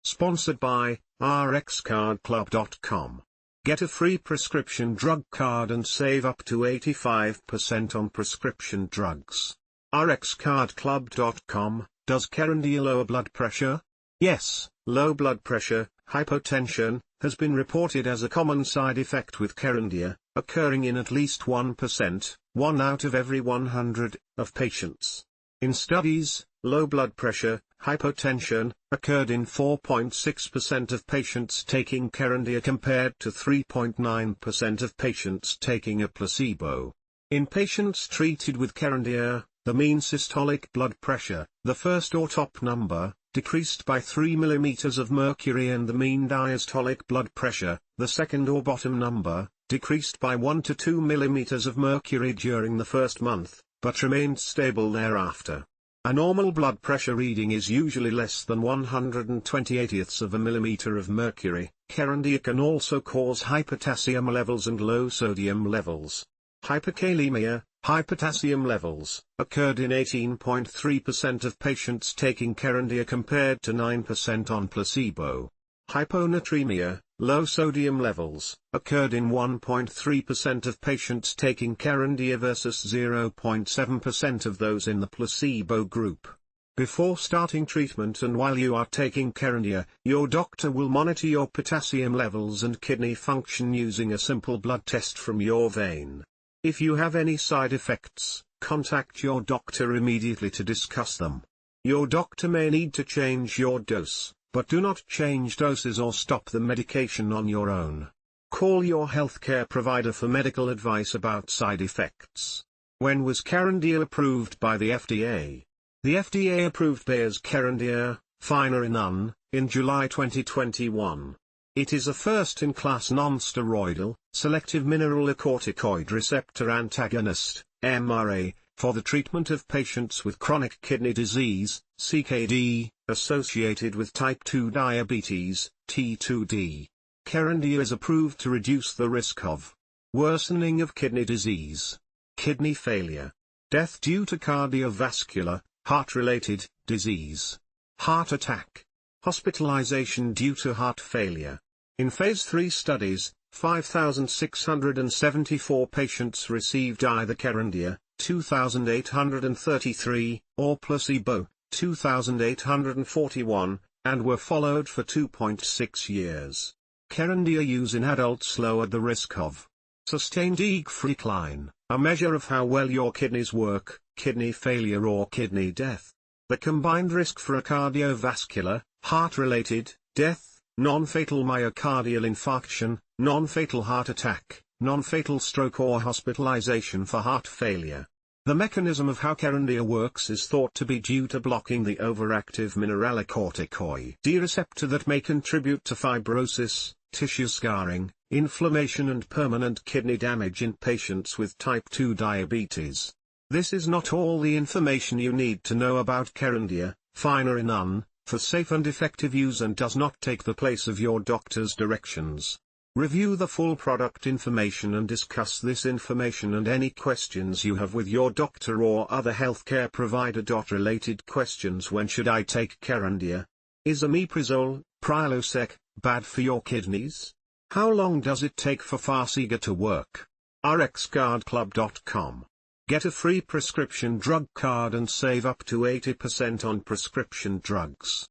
Sponsored by RxCardClub.com. Get a free prescription drug card and save up to 85% on prescription drugs. RxCardClub.com. Does Kerendia lower blood pressure? Yes, low blood pressure, hypotension, has been reported as a common side effect with Kerendia, occurring in at least 1%, 1 out of every 100, of patients. In studies, low blood pressure, hypotension, occurred in 4.6% of patients taking Kerendia compared to 3.9% of patients taking a placebo. In patients treated with Kerendia, the mean systolic blood pressure, the first or top number, decreased by 3 mm of mercury, and the mean diastolic blood pressure, the second or bottom number, decreased by 1 to 2 mm of mercury during the first month, but remained stable thereafter. A normal blood pressure reading is usually less than 1/128 of a millimeter of mercury. Kerendia can also cause high potassium levels and low sodium levels. Hyperkalemia, high potassium levels, occurred in 18.3% of patients taking Kerendia compared to 9% on placebo. Hyponatremia, low sodium levels, occurred in 1.3% of patients taking Kerendia versus 0.7% of those in the placebo group. Before starting treatment and while you are taking Kerendia, your doctor will monitor your potassium levels and kidney function using a simple blood test from your vein. If you have any side effects, contact your doctor immediately to discuss them. Your doctor may need to change your dose, but do not change doses or stop the medication on your own. Call your healthcare provider for medical advice about side effects. When was Kerendia approved by the FDA? The FDA approved Bayers Kerendia, finerenone, in July 2021. It is a first-in-class nonsteroidal, selective mineralocorticoid receptor antagonist, MRA, for the treatment of patients with chronic kidney disease, CKD, associated with type 2 diabetes, T2D. Kerendia is approved to reduce the risk of worsening of kidney disease, kidney failure, death due to cardiovascular, heart-related, disease, heart attack, hospitalization due to heart failure. In phase 3 studies, 5,674 patients received either Kerendia, 2,833, or placebo, 2,841, and were followed for 2.6 years. Kerendia use in adults lowered the risk of sustained EGFR decline, a measure of how well your kidneys work, kidney failure or kidney death. The combined risk for a cardiovascular, heart-related, death, non-fatal myocardial infarction, non-fatal heart attack, non-fatal stroke or hospitalization for heart failure. The mechanism of how Kerendia works is thought to be due to blocking the overactive mineralocorticoid receptor that may contribute to fibrosis, tissue scarring, inflammation and permanent kidney damage in patients with type 2 diabetes. This is not all the information you need to know about Kerendia, finerenone, for safe and effective use, and does not take the place of your doctor's directions. Review the full product information and discuss this information and any questions you have with your doctor or other healthcare provider. Related questions: when should I take Kerendia? Is omeprazole, Prilosec, bad for your kidneys? How long does it take for FDAThe to work? RxCardClub.com. Get a free prescription drug card and save up to 80% on prescription drugs.